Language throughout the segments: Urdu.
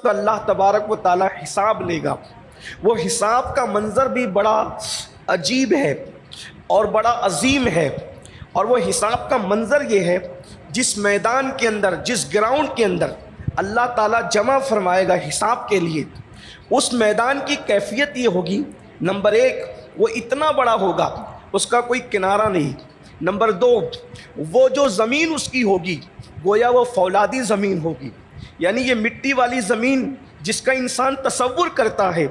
تو اللہ تبارک و تعالی حساب لے گا۔ وہ حساب کا منظر بھی بڑا عجیب ہے اور بڑا عظیم ہے، اور وہ حساب کا منظر یہ ہے جس میدان کے اندر، جس گراؤنڈ کے اندر اللہ تعالیٰ جمع فرمائے گا حساب کے لیے، اس میدان کی کیفیت یہ ہوگی، نمبر ایک وہ اتنا بڑا ہوگا اس کا کوئی کنارہ نہیں، نمبر دو وہ جو زمین اس کی ہوگی گویا وہ فولادی زمین ہوگی، یعنی یہ مٹی والی زمین جس کا انسان تصور کرتا ہے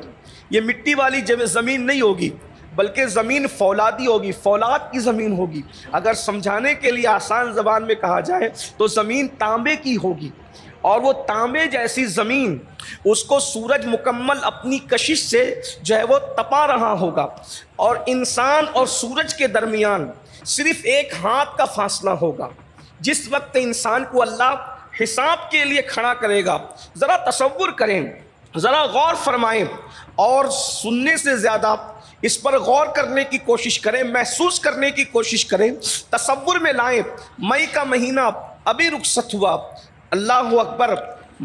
یہ مٹی والی زمین نہیں ہوگی، بلکہ زمین فولادی ہوگی، فولاد کی زمین ہوگی۔ اگر سمجھانے کے لیے آسان زبان میں کہا جائے تو زمین تانبے کی ہوگی، اور وہ تانبے جیسی زمین اس کو سورج مکمل اپنی کشش سے جو ہے وہ تپا رہا ہوگا، اور انسان اور سورج کے درمیان صرف ایک ہاتھ کا فاصلہ ہوگا۔ جس وقت انسان کو اللہ حساب کے لیے کھڑا کرے گا، ذرا تصور کریں، ذرا غور فرمائیں، اور سننے سے زیادہ اس پر غور کرنے کی کوشش کریں، محسوس کرنے کی کوشش کریں، تصور میں لائیں۔ مئی کا مہینہ ابھی رخصت ہوا، اللہ اکبر،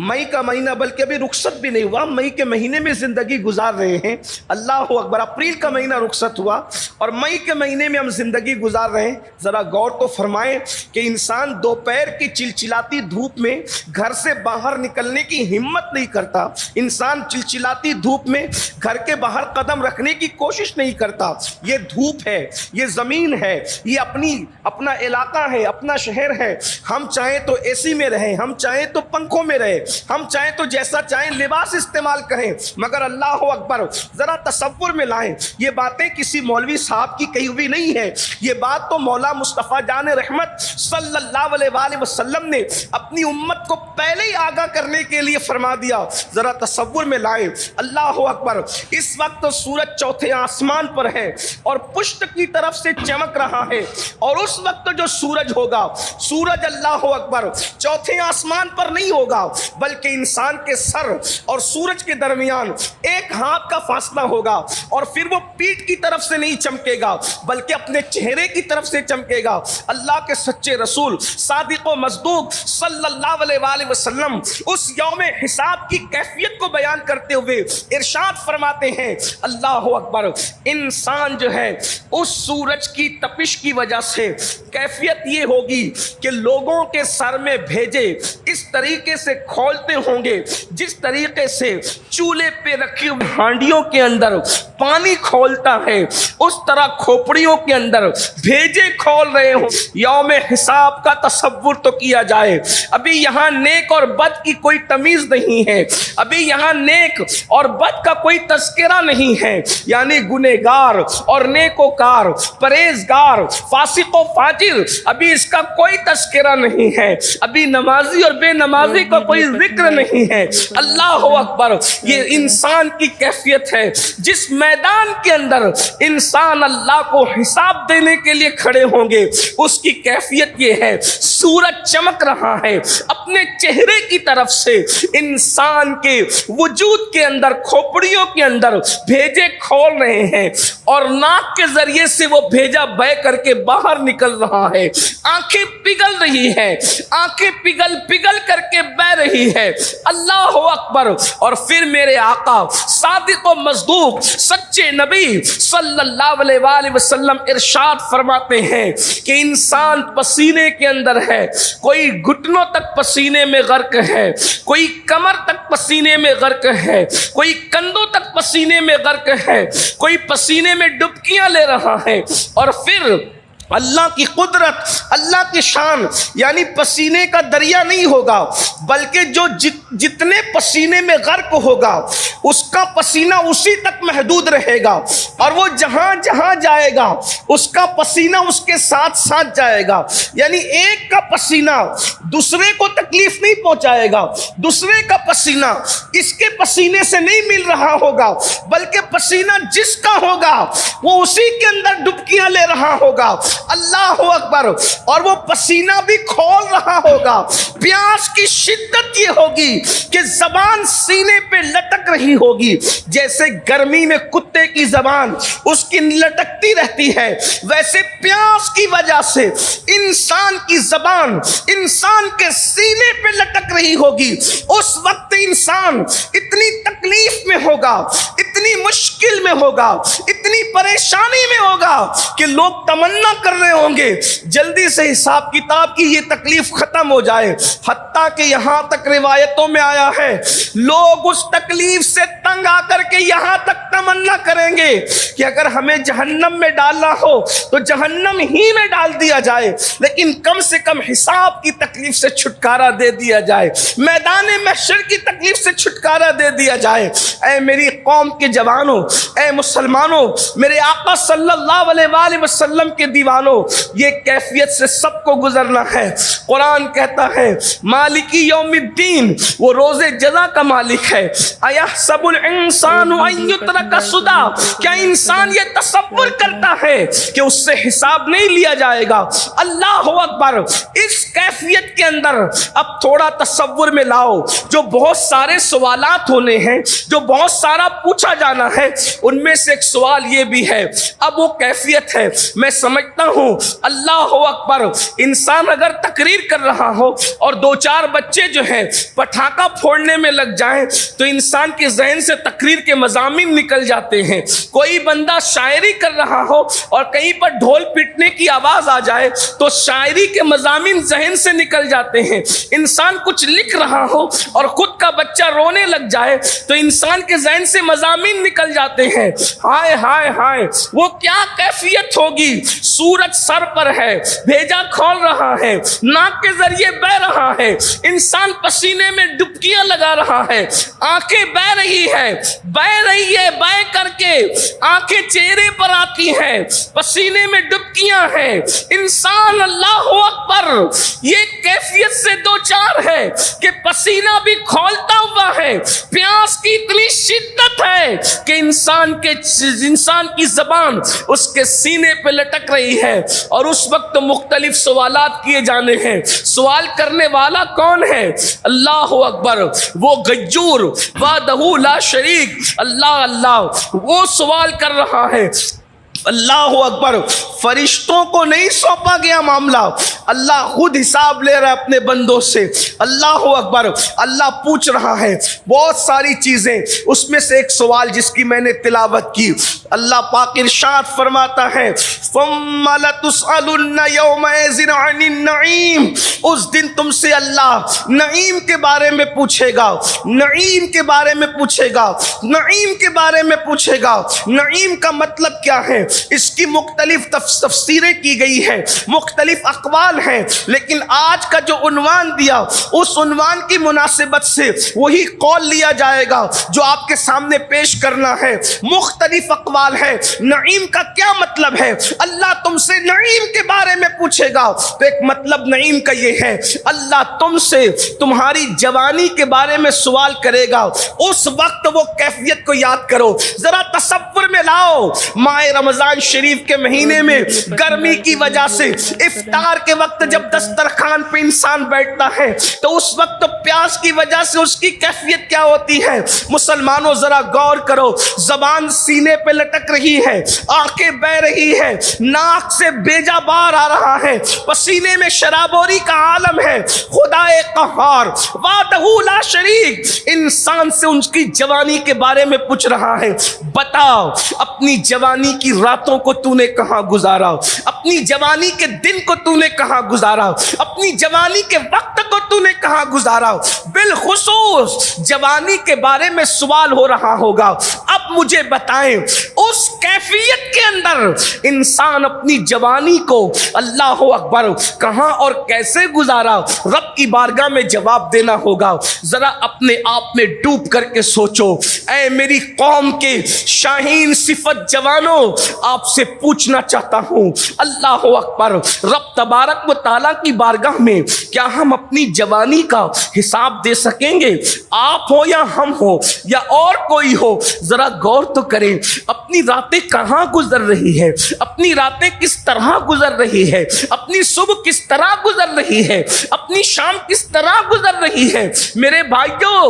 مئی کا مہینہ بلکہ ابھی رخصت بھی نہیں ہوا، مئی کے مہینے میں زندگی گزار رہے ہیں، اللہ اکبر، اپریل کا مہینہ رخصت ہوا اور مئی کے مہینے میں ہم زندگی گزار رہے ہیں۔ ذرا غور تو فرمائیں کہ انسان دوپہر کی چلچلاتی دھوپ میں گھر سے باہر نکلنے کی ہمت نہیں کرتا، انسان چلچلاتی دھوپ میں گھر کے باہر قدم رکھنے کی کوشش نہیں کرتا۔ یہ دھوپ ہے، یہ زمین ہے، یہ اپنا علاقہ ہے، اپنا شہر ہے، ہم چاہیں تو اے سی میں رہیں، ہم چاہیں تو پنکھوں میں رہیں، ہم چاہیں تو جیسا چاہیں لباس استعمال کریں، مگر اللہ اکبر، ذرا تصور میں لائیں، یہ باتیں کسی مولوی صاحب کی کہی ہوئی نہیں ہے، یہ بات تو مولا مصطفیٰ جان رحمت صلی اللہ علیہ وآلہ وسلم نے اپنی امت کو پہلے ہی آگاہ کرنے کے لیے فرما دیا۔ ذرا تصور میں لائیں، اللہ اکبر، اس وقت سورج چوتھے آسمان پر ہے اور پشت کی طرف سے چمک رہا ہے، اور اس وقت جو سورج ہوگا، سورج اللہ اکبر چوتھے آسمان پر نہیں ہوگا، بلکہ انسان کے سر اور سورج کے درمیان ایک ہاتھ کا فاصلہ ہوگا، اور پھر وہ پیٹھ کی طرف سے نہیں چمکے گا بلکہ اپنے چہرے کی طرف سے چمکے گا۔ اللہ کے سچے رسول صادق و مصدوق صلی اللہ علیہ وآلہ وسلم اس یوم حساب کی کیفیت کو بیان کرتے ہوئے ارشاد فرماتے ہیں، اللہ اکبر، انسان جو ہے اس سورج کی تپش کی وجہ سے کیفیت یہ ہوگی کہ لوگوں کے سر میں بھیجے اس طریقے سے کھولتے ہوں گے جس طریقے سے چولہے پہ رکھی ہوئی ہانڈیوں کے اندر پانی کھولتا ہے، اس طرح کھوپڑیوں کے اندر بھیجے کھول رہے ہوں۔ یوم حساب کا تصور تو کیا جائے، ابھی یہاں نیک اور بد کی کوئی تمیز نہیں ہے، ابھی یہاں نیک اور بد کا کوئی تذکرہ نہیں ہے، یعنی گنہگار اور نیکوکار، پرہیزگار، فاسق و فاجر، ابھی اس کا کوئی تذکرہ نہیں ہے، ابھی نمازی اور بے نمازی کا کوئی ذکر نہیں ہے۔ اللہ اکبر، یہ انسان کی کیفیت ہے جس میدان کے اندر انسان اللہ کو حساب دینے کے لیے کھڑے ہوں گے، اس کی کیفیت یہ ہے، سورج چمک رہا ہے، اپنے چہرے کی طرف سے انسان کے وجود کے اندر، کھوپڑیوں کے اندر بھیجے کھول رہے ہیں، اور ناک کے ذریعے سے وہ بھیجا بہہ کر کے باہر نکل رہا ہے، آنکھیں پگھل رہی ہے، آنکھیں پگھل کر کے بہ رہی ہے، اللہ اکبر۔ اور پھر میرے آقا صادق و مصدوق سچے نبی صلی اللہ علیہ وآلہ وسلم ارشاد فرماتے ہیں کہ انسان پسینے کے اندر ہے، کوئی گھٹنوں تک پسینے میں غرق ہے، کوئی کمر تک پسینے میں غرق ہے، کوئی کندھوں تک پسینے میں غرق ہے، کوئی پسینے میں ڈبکیاں لے رہا ہے، اور پھر اللہ کی قدرت، اللہ کی شان، یعنی پسینے کا دریا نہیں ہوگا، بلکہ جو جتنے پسینے میں غرق ہوگا اس کا پسینہ اسی تک محدود رہے گا، اور وہ جہاں جہاں جائے گا اس کا پسینہ اس کے ساتھ ساتھ جائے گا، یعنی ایک کا پسینہ دوسرے کو تکلیف نہیں پہنچائے گا، دوسرے کا پسینہ اس کے پسینے سے نہیں مل رہا ہوگا، بلکہ پسینہ جس کا ہوگا وہ اسی کے اندر ڈبکیاں لے رہا ہوگا، اللہ اکبر، اور وہ پسینہ بھی کھول رہا ہوگا۔ پیاس کی شدت یہ ہوگی کہ زبان سینے پہ لٹک رہی ہوگی، جیسے گرمی میں کتے کی زبان زبان اس کی لٹکتی رہتی ہے، ویسے پیاس کی وجہ سے انسان کی زبان انسان کے سینے پہ لٹک رہی ہوگی۔ اس وقت انسان اتنی تکلیف میں ہوگا، اتنی مشکل میں ہوگا، اتنی پریشانی میں ہوگا کہ لوگ تمنا کر رہے ہوں گے جلدی سے حساب کتاب کی یہ تکلیف ختم ہو جائے۔ حتیٰ کہ یہاں تک روایتوں میں آیا ہے لوگ اس تکلیف سے تنگ آ کر کے یہاں تک تمنا کریں گے کہ اگر ہمیں جہنم میں ڈالنا ہو تو جہنم ہی میں ڈال دیا جائے، لیکن کم سے کم حساب کی تکلیف سے چھٹکارا دے دیا جائے، میدان محشر کی تکلیف سے چھٹکارا دے دیا جائے۔ اے میری قوم کے جوانوں، اے مسلمانوں، میرے آقا صلی اللہ علیہ وآلہ وسلم کے دیوانوں، یہ کیفیت سے سب کو گزرنا ہے۔ قرآن کہتا ہے مالکی یوم الدین، وہ روز جزا کا مالک ہے۔ ایحسب الانسان ان یترک سدی، کیا انسان یہ تصور کرتا ہے کہ اس سے حساب نہیں لیا جائے گا؟ اللہ اکبر۔ اس کیفیت کے اندر اب تھوڑا تصور میں لاؤ، جو بہت سارے سوالات ہونے ہیں، جو بہت سارا پوچھا جانا ہے، ان میں سے ایک سوال یہ بھی ہے۔ اب وہ کیفیت ہے، میں سمجھتا ہوں اللہ اکبر، انسان اگر تقریر کر رہا ہو اور دو چار بچے جو ہیں پٹاخہ پھوڑنے میں لگ جائیں تو انسان کے ذہن سے تقریر کے مضامین نکل جاتے ہیں۔ کوئی بندہ شاعری کر رہا ہو اور کہیں پر ڈھول پیٹنے کی آواز آ جائے تو شاعری کے مضامین ذہن سے نکل جاتے ہیں۔ انسان کچھ لکھ رہا ہو اور خود کا بچہ رونے لگ جائے تو انسان کے ذہن سے مضامین نکل جاتے ہیں۔ ہائے ہائے ہائے، وہ کیا کیفیت ہوگی؟ سورج سر پر ہے، بھیجا کھول رہا ہے، ناک کے ذریعے بہ رہا ہے، انسان پسینے میں ڈبکیاں لگا رہا ہے، آنکھیں بہ رہی ہے، بہ کر کے آنکھیں چہرے پر آتی ہیں، پسینے میں ڈبکیاں ہیں، انسان اللہ اکبر یہ کیفیت سے دو چار ہے کہ پسینہ بھی کھولتا ہوا ہے، پیاس کی اتنی شدت ہے کہ انسان کی زبان اس کے سینے پہ لٹک رہی ہے، اور اس وقت مختلف سوالات کیے جانے ہیں۔ سوال کرنے والا کون ہے؟ اللہ اکبر، وہ غیور وحدہ لا شریک، اللہ وہ سوال کر رہا ہے۔ اللہ اکبر، فرشتوں کو نہیں سونپا گیا معاملہ، اللہ خود حساب لے رہا ہے اپنے بندوں سے۔ اللہ اکبر، اللہ پوچھ رہا ہے بہت ساری چیزیں، اس میں سے ایک سوال جس کی میں نے تلاوت کی، اللہ پاک ارشاد فرماتا ہے ثم لتسألن یومئذ عن النعیم، اس دن تم سے اللہ نعیم کے بارے میں پوچھے گا، نعیم کے بارے میں پوچھے گا، نعیم کے بارے میں پوچھے گا۔ نعیم کا مطلب کیا ہے؟ اس کی مختلف تفسیریں کی گئی ہیں، مختلف اقوال ہیں، لیکن آج کا جو عنوان دیا اس عنوان کی مناسبت سے وہی قول لیا جائے گا جو آپ کے سامنے پیش کرنا ہے۔ مختلف اقوال ہے، نعیم کا کیا مطلب ہے؟ اللہ تم سے نعیم کے بارے میں پوچھے گا تو ایک مطلب نعیم کا یہ ہے اللہ تم سے تمہاری جوانی کے بارے میں سوال کرے گا۔ اس وقت وہ کیفیت کو یاد کرو، ذرا تصور میں لاؤ، ماہ رمضان شریف کے مہینے میں گرمی کی وجہ سے افطار کے وقت جب دسترخوان پہ انسان بیٹھتا ہے تو اس وقت پیاس کی وجہ سے اس کی کیفیت کیا ہوتی ہے؟ مسلمانوں ذرا غور کرو، زبان سینے پہ لٹک رہی ہے، آنکھیں بہ رہی ہے، ناک سے بیجا بار آ رہا ہے، پسینے میں شرابوری کا عالم ہے۔ خدا قہار وحدہ لا شریک انسان سے ان کی جوانی کے بارے میں پوچھ رہا ہے، بتاؤ اپنی جوانی کی راتوں کو تو نے کہاں گزارا، اپنی جوانی کے دن کو تو نے کہاں گزارا، اپنی جوانی کے وقت کو تو نے کہاں گزارا؟ بالخصوص جوانی کے بارے میں سوال ہو رہا ہوگا۔ اب مجھے بتائیں اس کیفیت کے اندر انسان اپنی جوانی کو اللہ اکبر کہاں اور کیسے گزارا؟ رب کی بارگاہ میں جواب دینا ہوگا۔ ذرا اپنے آپ میں ڈوب کر کے سوچو، اے میری قوم کے شاہین صفت جوانوں، آپ سے پوچھنا چاہتا ہوں اللہ اکبر، رب تبارک و تعالیٰ کی بارگاہ میں کیا ہم اپنی جوانی کا حساب دے سکیں گے؟ آپ ہو یا ہم ہو یا اور کوئی ہو، ذرا غور تو کریں، اپنی راتیں کہاں گزر رہی ہے، اپنی راتیں کس طرح گزر رہی ہے، اپنی صبح کس طرح گزر رہی ہے، اپنی شام کس طرح گزر رہی ہے۔ میرے بھائیوں،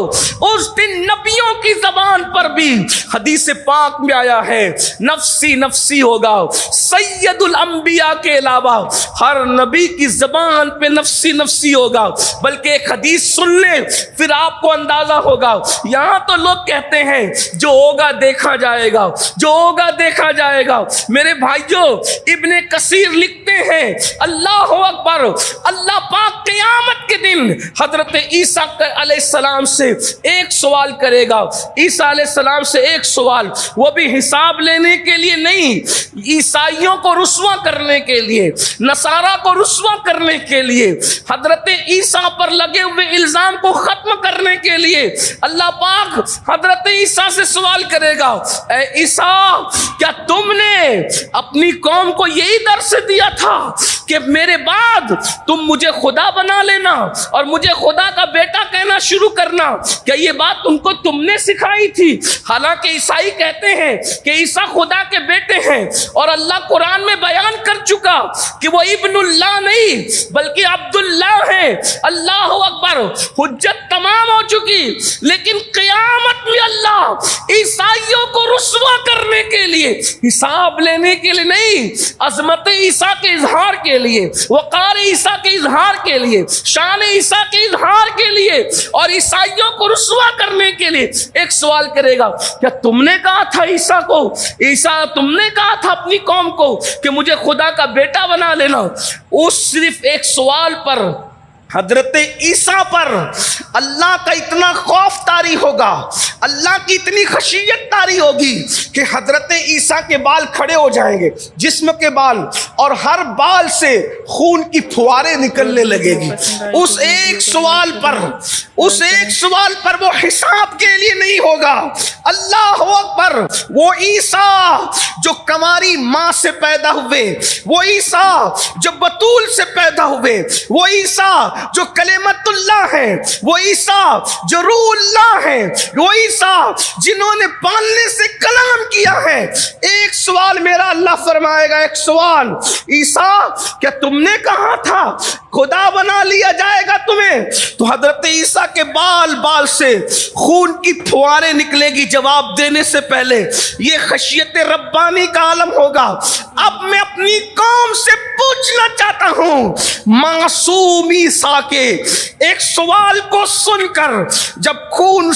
اس دن نبیوں کی زبان پر بھی حدیث پاک میں آیا ہے نفسی نفسی ہوگا، سید الانبیاء کے علاوہ ہر نبی کی زبان پہ نفسی نفسی ہوگا۔ بلکہ ایک حدیث سن لیں پھر آپ کو اندازہ ہوگا۔ یہاں تو لوگ کہتے ہیں جو ہوگا دیکھا جائے گا، جو ہوگا دیکھا جائے گا۔ میرے بھائیوں، ابن کثیر لکھتے ہیں اللہ اکبر، اللہ پاک قیامت کے دن حضرت عیسیٰ علیہ السلام سے ایک سوال کرے گا، عیسیٰ علیہ السلام سے ایک سوال، وہ بھی حساب لینے کے لیے نہیں، عیسائیوں کو رسوا کرنے کے لیے، نصارہ کو رسوا کرنے کے لیے، حضرت عیسیٰ پر لگے ہوئے الزام کو ختم کرنے کے لیے اللہ پاک حضرت عیسیٰ سے سوال کرے گا، اے عیسیٰ، کیا تم نے اپنی قوم کو یہی درس دیا تھا کہ میرے بعد تم مجھے خدا بنا لینا اور مجھے خدا کا بیٹا کہنا شروع کرنا؟ کیا یہ بات تم نے سکھائی تھی؟ حالانکہ عیسائی کہتے ہیں کہ عیسیٰ خدا کے بیٹے ہیں، اور اللہ قرآن میں بیان کر چکا کہ وہ ابن اللہ نہیں بلکہ عبداللہ ہے۔ اللہ اکبر، حجت تمام ہو چکی، لیکن قیامت میں اللہ عیسائیوں کو رسوا کرنے کے لیے، حساب لینے کے لیے نہیں، عظمت عیسیٰ کے اظہار کے لیے، وقار عیسیٰ کے اظہار کے لیے، شان عیسیٰ کے اظہار کے لیے اور عیسائیوں کو رسوا کرنے کے لیے ایک سوال کرے گا، کیا تم نے کہا تھا عیسیٰ کو، عیسیٰ تم نے کہا تھا اپنی قوم کو کہ مجھے خدا کا بیٹا بنا لینا؟ اس صرف ایک سوال پر حضرت عیسیٰ پر اللہ کا اتنا خوف طاری ہوگا، اللہ کی اتنی خشیت طاری ہوگی کہ حضرت عیسیٰ کے بال کھڑے ہو جائیں گے، جسم کے بال، اور ہر بال سے خون کی پھواریں نکلنے لگے گی۔ اس ایک سوال پر وہ حساب کے لیے نہیں ہوگا۔ اللہ اکبر، وہ عیسیٰ جو کنواری ماں سے پیدا ہوئے، وہ عیسیٰ جو بتول سے پیدا ہوئے، وہ عیسیٰ جو کلمت اللہ ہے، وہ عیسیٰ جو روح اللہ ہے، وہ عیسیٰ جنہوں نے پالنے سے کلام کیا ہے۔ ایک سوال میرا اللہ فرمائے گا، ایک سوال، عیسیٰ کیا تم نے کہا تھا خدا بنا لیا جائے گا تمہیں؟ تو حضرت عیسیٰ کے بال سے خون کی پھواریں نکلے گی جواب دینے سے پہلے۔ یہ خشیت ربانی کا عالم ہوگا۔ اب میں اپنی قوم سے پوچھنا چاہتا ہوں، معصوم عیسیٰ کے ایک سوال کو سن کر جب خون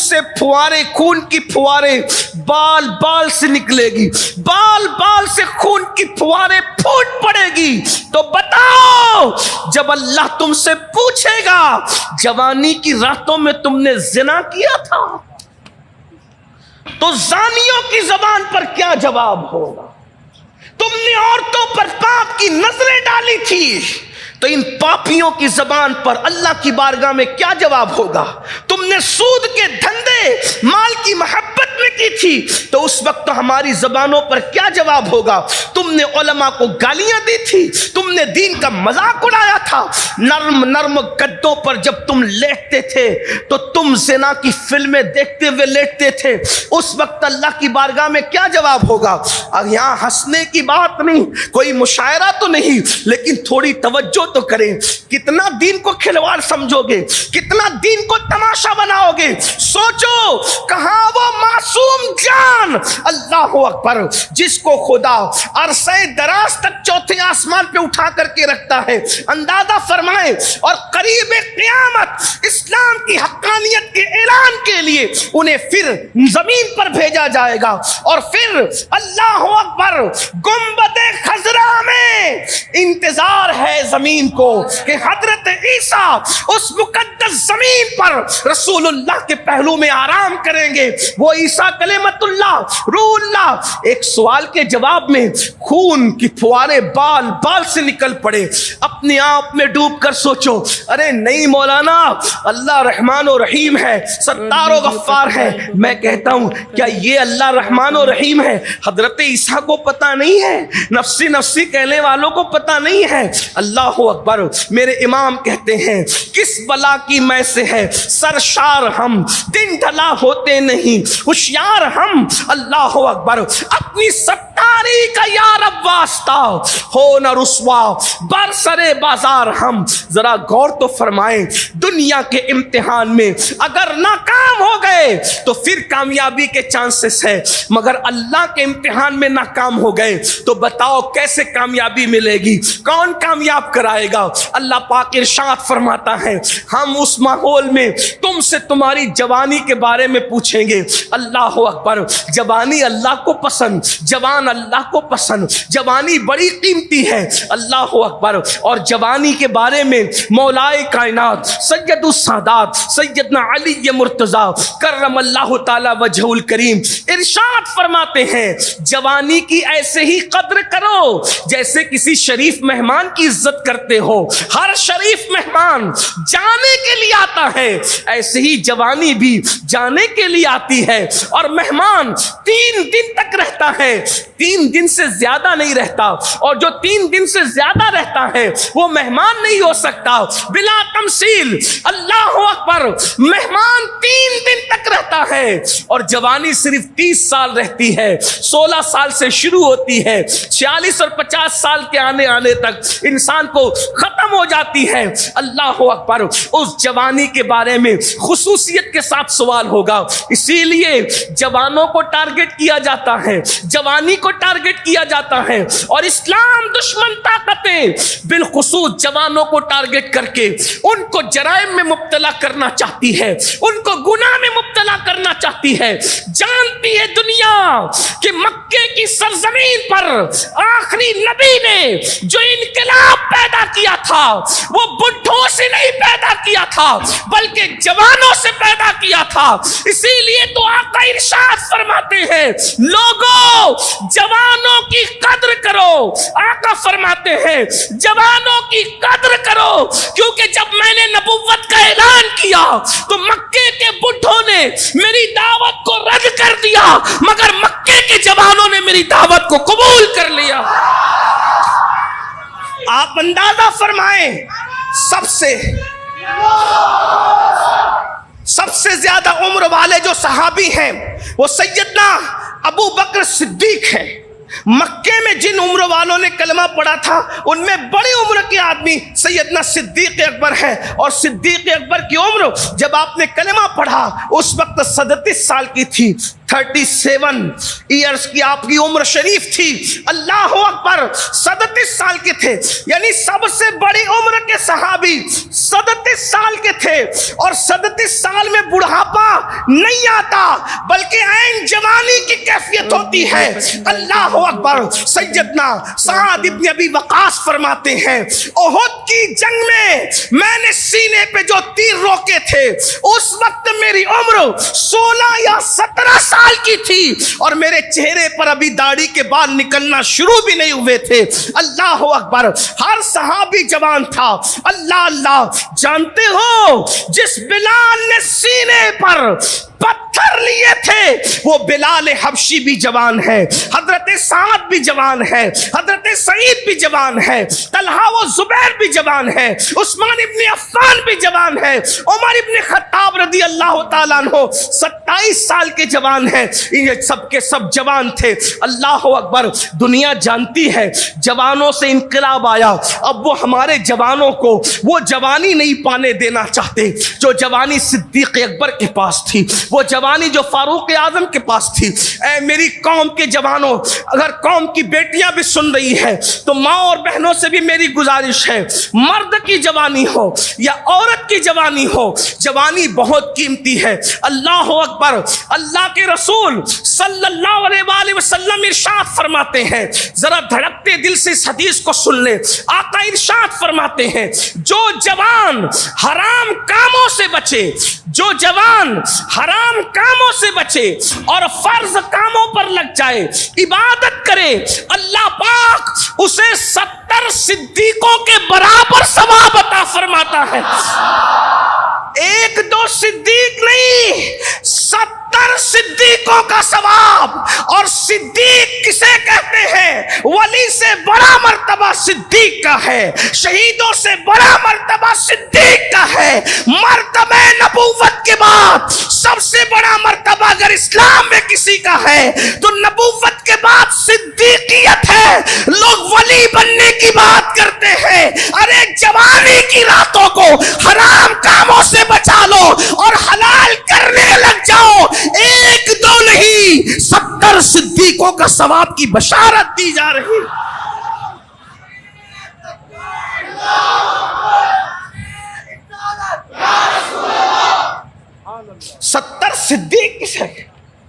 کی پھواریں بال سے نکلے گی، بال سے خون کی پھواریں پھوٹ پڑے گی، تو بتاؤ جب اللہ تم سے پوچھے گا جوانی کی راتوں میں تم نے زنا کیا تھا، تو زانیوں کی زبان پر کیا جواب ہوگا؟ تم نے عورتوں پر پاپ کی نظریں ڈالی تھی، تو ان پاپیوں کی زبان پر اللہ کی بارگاہ میں کیا جواب ہوگا؟ تم نے سود کے دھندے مال کی محبت میں کی تھی، تو اس وقت ہماری زبانوں پر کیا جواب ہوگا؟ تم نے علماء کو گالیاں دی تھی، تم نے دین کا مذاق اڑایا تھا، نرم گدوں پر جب تم لیٹتے تھے تو تم زنا کی فلمیں دیکھتے ہوئے لیٹتے تھے، اس وقت اللہ کی بارگاہ میں کیا جواب ہوگا؟ اور یہاں ہنسنے کی بات نہیں، کوئی مشاعرہ تو نہیں، لیکن تھوڑی توجہ تو کریں۔ کتنا دین کو کھلواڑ سمجھو گے، کتنا دین کو تماشا بناؤ گے؟ سوچو کہاں وہ معصوم جان، اللہ اکبر، جس کو خدا عرصہ دراز تک چوتھے آسمان پہ اٹھا کر کے رکھتا ہے۔ اندازہ فرمائے، اور قریب قیامت اسلام کی حقانیت کے اعلان کے لیے انہیں پھر زمین پر بھیجا جائے گا، اور پھر اللہ اکبر، گنبد خضرا میں انتظار ہے زمین کو کہ حضرت عیسیٰ اس مقدس زمین پر رسول اللہ کے پہلو میں آرام کریں گے۔ وہ عیسیٰ کلمت اللہ، روح اللہ، ایک سوال کے جواب میں خون کی پھوارے بال سے نکل پڑے۔ اپنے آپ میں ڈوب کر سوچو، ارے نہیں مولانا، اللہ رحمان و رحیم ہے، ستار و غفار ہے۔ میں کہتا ہوں کیا یہ اللہ رحمان و رحیم ہے حضرت عیسیٰ کو پتہ نہیں ہے؟ نفسی نفسی کہنے والوں کو پتہ نہیں ہے؟ اللہ اکبر، میرے امام کہتے ہیں کس بلا کی میں سے ہے سرشار ہم، دن ڈھلا ہوتے نہیں ہوشیار ہم۔ اللہ اکبر، اپنی ستار تمہاری کا یا رب واسطہ ہو نہ رسوا برسرے بازار ہم. ذرا غور تو فرمائیں, دنیا کے امتحان میں اگر ناکام ہو گئے تو پھر کامیابی کے چانسز ہے, مگر اللہ کے امتحان میں ناکام ہو گئے تو بتاؤ کیسے کامیابی ملے گی, کون کامیاب کرائے گا؟ اللہ پاک ارشاد فرماتا ہے ہم اس ماحول میں تم سے تمہاری جوانی کے بارے میں پوچھیں گے. اللہ اکبر. جوانی اللہ کو پسند, جوان اللہ کو پسند, جوانی بڑی قیمتی ہے. اللہ اکبر. اور جوانی کے بارے میں مولائے کائنات سید السادات سیدنا علی مرتضیٰ کرم اللہ تعالی وجہ الکریم ارشاد فرماتے ہیں جوانی کی ایسے ہی قدر کرو جیسے کسی شریف مہمان کی عزت کرتے ہو. ہر شریف مہمان جانے کے لیے آتا ہے, ایسے ہی جوانی بھی جانے کے لیے آتی ہے. اور مہمان 3 دن تک رہتا ہے, 3 دن سے زیادہ نہیں رہتا, اور جو 3 دن سے زیادہ رہتا ہے وہ مہمان نہیں ہو سکتا. بلا تمثیل اللہ اکبر, مہمان 3 دن تک رہتا ہے اور جوانی صرف 30 سال رہتی ہے. 16 سال سے شروع ہوتی ہے, 46 اور 50 سال کے آنے تک انسان کو ختم ہو جاتی ہے. اللہ اکبر. اس جوانی کے بارے میں خصوصیت کے ساتھ سوال ہوگا, اسی لیے جوانوں کو ٹارگٹ کیا جاتا ہے, جوانی کو ٹارگٹ کیا جاتا ہے. اور اسلام دشمن طاقتیں بالخصوص جوانوں کو ٹارگٹ کر کے ان کو جرائم میں مبتلا کرنا چاہتی ہے, ان کو گناہ میں مبتلا کرنا چاہتی ہے. جانتی ہے دنیا کہ مکے کی سرزمین پر آخری نبی نے جو انقلاب پیدا کیا تھا وہ بڈھوں سے نہیں پیدا کیا تھا بلکہ جوانوں سے پیدا کیا تھا. اسی لیے تو آقا ارشاد فرماتے ہیں لوگوں جوانوں کی قدر کرو. آقا فرماتے ہیں جوانوں کی قدر کرو, کیونکہ جب میں نے نبوت کا اعلان کیا تو مکے کے بڈھوں نے میری دعوت کو رد کر دیا, مگر مکے کے جوانوں نے میری دعوت کو قبول کر لیا. آپ اندازہ فرمائیں سب سے زیادہ عمر والے جو صحابی ہیں وہ سیدنا ابو بکر صدیق ہیں. مکے میں جن عمر والوں نے کلمہ پڑھا تھا ان میں بڑی عمر کے آدمی سیدنا صدیق اکبر ہے. اور صدیق اکبر کی عمر جب آپ نے کلمہ پڑھا اس وقت 37 سال کی تھی, 37 ایئرز کی آپ کی عمر شریف تھی. اللہ اکبر. 37 سال کے تھے, یعنی سب سے بڑی عمر کے صحابی 37 سال کے تھے. اور 37 سال میں بڑھاپا نہیں آتا بلکہ عین جوانی کی کیفیت ہوتی ہے. اللہ اکبر. سیدنا سعد ابن ابی وقاص فرماتے ہیں احد کی جنگ میں نے سینے پہ جو تیر روکے تھے اس وقت میری عمر 16 یا 17 سال کی تھی اور میرے چہرے پر ابھی داڑھی کے بال نکلنا شروع بھی نہیں ہوئے تھے. اللہ اکبر. ہر صحابی جوان تھا. اللہ اللہ. جانتے ہو جس بلال نے سینے پر پتھر لیے تھے وہ بلال حبشی بھی جوان ہے, حضرت سعد بھی جوان ہے, حضرت سعید بھی جوان ہے, طلحہ و زبیر بھی جوان ہے, عثمان ابن عفان بھی جوان ہے, عمر ابن خطاب رضی اللہ تعالیٰ عنہ 27 سال کے جوان ہیں. یہ سب کے سب جوان تھے. اللہ اکبر. دنیا جانتی ہے جوانوں سے انقلاب آیا, اب وہ ہمارے جوانوں کو وہ جوانی نہیں پانے دینا چاہتے جو جوانی صدیق اکبر کے پاس تھی, وہ جوانی جو فاروق اعظم کے پاس تھی. اے میری قوم کے جوانوں, اگر قوم کی بیٹیاں بھی سن رہی ہے تو ماں اور بہنوں سے بھی میری گزارش ہے, مرد کی جوانی ہو یا عورت کی جوانی ہو, جوانی بہت قیمتی ہے. اللہ اکبر. اللہ کے رسول صلی اللہ علیہ وآلہ وسلم ارشاد فرماتے ہیں, ذرا دھڑکتے دل سے اس حدیث کو سن لیں. آقا ارشاد فرماتے ہیں جو جوان حرام کاموں سے بچے, جو جوان حرام کاموں سے بچے اور فرض کاموں پر لگ جائے, عبادت کرے, اللہ پاک اسے 70 صدیقوں کے برابر ثواب عطا فرماتا ہے. 1-2 صدیق نہیں, 70 صدیقوں کا ثواب. اور صدیق کسے کہتے ہیں؟ ولی سے بڑا مرتبہ صدیق کا ہے، شہیدوں سے بڑا مرتبہ صدیق کا ہے۔ مرتبہ نبوت کے بعد سب سے بڑا مرتبہ اگر اسلام میں کسی کا ہے تو نبوت کے بعد صدیقیت ہے۔ لوگ ولی بننے کی بات کرتے ہیں، ارے جوانی کی راتوں کو حرام کاموں سے بچا لو اور حلال کرنے لگ جاؤ، ایک دو نہیں 70 صدیقوں کا ثواب کی بشارت دی جا رہی۔ 70 صدیق کسے؟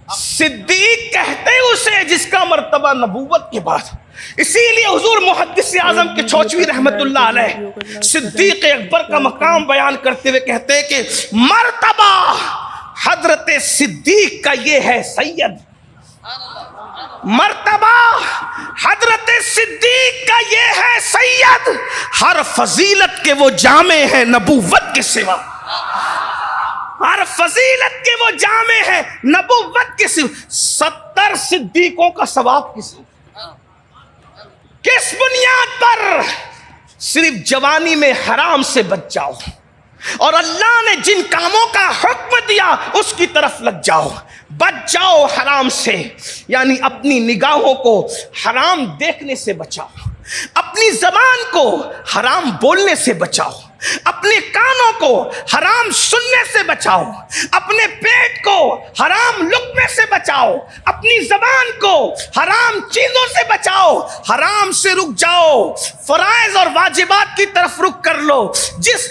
صدیق کہتے اسے جس کا مرتبہ نبوت کے بعد۔ اسی لیے حضور محدث اعظم کے چھوچوی رحمت اللہ علیہ صدیق اکبر کا مقام بیان کرتے ہوئے کہتے ہیں کہ مرتبہ حضرت صدیق کا یہ ہے سید، مرتبہ حضرت صدیق کا یہ ہے سید، ہر فضیلت کے وہ جامع ہے نبوت کے سوا، ہر فضیلت کے وہ جامع ہے نبوت کے سوا۔ 70 صدیقوں کا ثواب کس بنیاد پر؟ صرف جوانی میں حرام سے بچ جاؤ اور اللہ نے جن کاموں کا حکم دیا اس کی طرف لگ جاؤ، بچ جاؤ حرام سے، یعنی اپنی نگاہوں کو حرام دیکھنے سے بچاؤ، اپنی زبان کو حرام بولنے سے بچاؤ، اپنے کانوں کو حرام سننے سے بچاؤ، اپنے پیٹ کو حرام لقمے سے بچاؤ، اپنی زبان کو حرام چیزوں سے بچاؤ، حرام سے رک جاؤ، فرائض اور واجبات کی طرف رک کر لو۔ جس